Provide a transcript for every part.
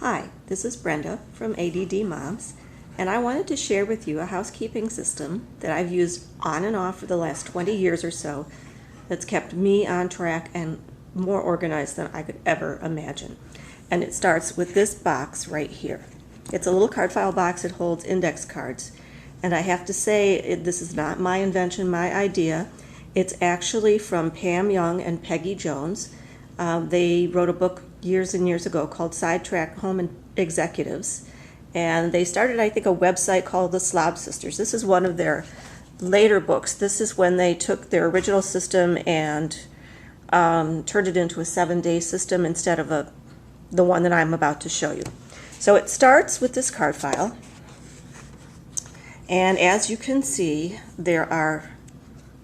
Hi, this is Brenda from ADD Moms, and I wanted to share with you a housekeeping system that I've used on and off for the last 20 years or so that's kept me on track and more organized than I could ever imagine. And it starts with this box right here. It's a little card file box. It holds index cards. And I have to say, this is not my invention, my idea. It's actually from Pam Young and Peggy Jones. They wrote a book years and years ago called Sidetracked Home Executives. And they started, I think, a website called the Slob Sisters. This is one of their later books. This is when they took their original system and turned it into a 7-day system instead of the one that I'm about to show you. So it starts with this card file. And as you can see, there are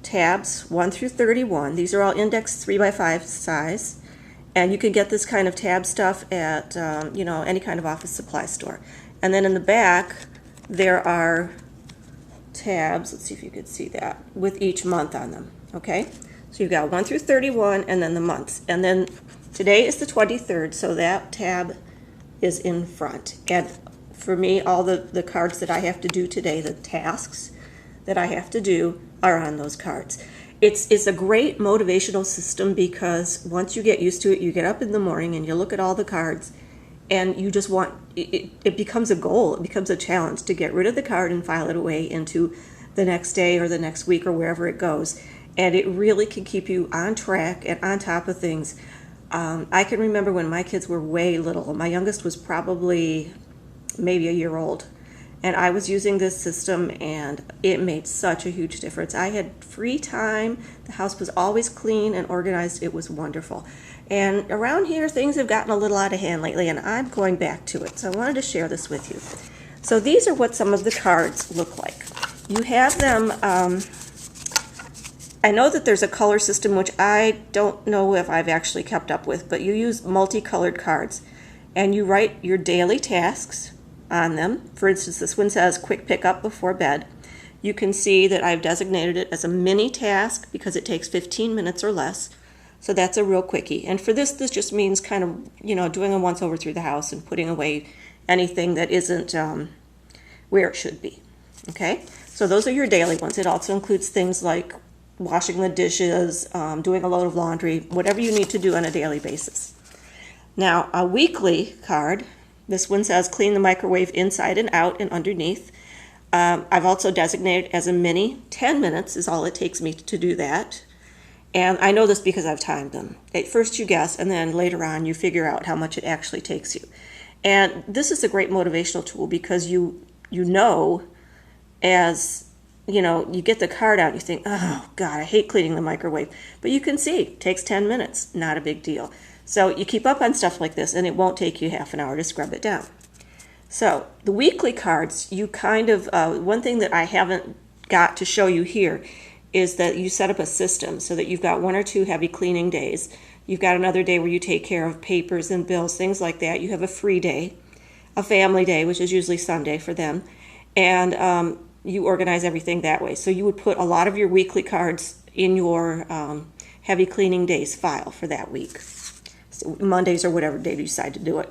tabs 1 through 31. These are all indexed 3x5 size. And you can get this kind of tab stuff at any kind of office supply store. And then in the back, there are tabs, let's see if you could see that, with each month on them, okay? So you've got 1 through 31 and then the months. And then today is the 23rd, so that tab is in front. And for me, all the cards that I have to do today, the tasks that I have to do, are on those cards. It's a great motivational system because once you get used to it, you get up in the morning and you look at all the cards and you just want, it becomes a goal, it becomes a challenge to get rid of the card and file it away into the next day or the next week or wherever it goes. And it really can keep you on track and on top of things. I can remember when my kids were way little. My youngest was probably maybe a year old. And I was using this system and it made such a huge difference. I had free time. The house was always clean and organized. It was wonderful. And around here, things have gotten a little out of hand lately and I'm going back to it. So I wanted to share this with you. So these are what some of the cards look like. You have them, I know that there's a color system, which I don't know if I've actually kept up with, but you use multicolored cards and you write your daily tasks on them. For instance, this one says quick pickup before bed. You can see that I've designated it as a mini task because it takes 15 minutes or less. So that's a real quickie. And for this just means kind of, doing a once over through the house and putting away anything that isn't where it should be. Okay? So those are your daily ones. It also includes things like washing the dishes, doing a load of laundry, whatever you need to do on a daily basis. Now, a weekly card. This one says clean the microwave inside and out and underneath. I've also designated as a mini. 10 minutes is all it takes me to do that. And I know this because I've timed them. At first you guess, and then later on you figure out how much it actually takes you. And this is a great motivational tool because you get the card out and you think, oh God, I hate cleaning the microwave. But you can see, it takes 10 minutes, not a big deal. So you keep up on stuff like this and it won't take you half an hour to scrub it down. So the weekly cards, you kind of, one thing that I haven't got to show you here is that you set up a system so that you've got 1 or 2 heavy cleaning days. You've got another day where you take care of papers and bills, things like that. You have a free day, a family day, which is usually Sunday for them. And you organize everything that way. So you would put a lot of your weekly cards in your heavy cleaning days file for that week. So Mondays or whatever day you decide to do it.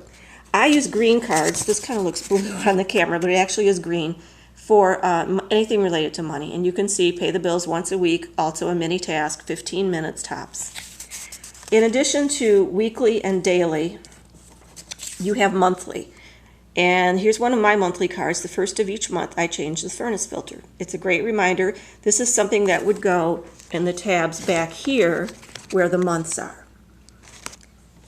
I use green cards. This kind of looks blue on the camera, but it actually is green for anything related to money. And you can see pay the bills once a week, also a mini task, 15 minutes tops. In addition to weekly and daily, you have monthly. And here's one of my monthly cards. The first of each month, I change the furnace filter. It's a great reminder. This is something that would go in the tabs back here where the months are.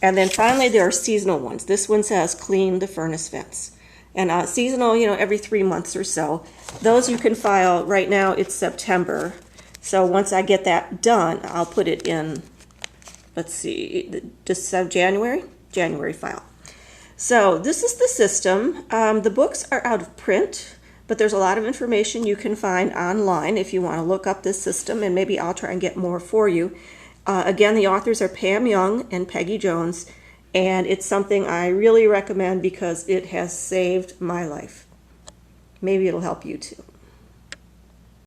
And then finally, there are seasonal ones. This one says clean the furnace vents. And seasonal, every 3 months or so. Those you can file, right now it's September. So once I get that done, I'll put it in, let's see, just January file. So this is the system. The books are out of print, but there's a lot of information you can find online if you want to look up this system, and maybe I'll try and get more for you. Again, the authors are Pam Young and Peggy Jones, and it's something I really recommend because it has saved my life. Maybe it'll help you too.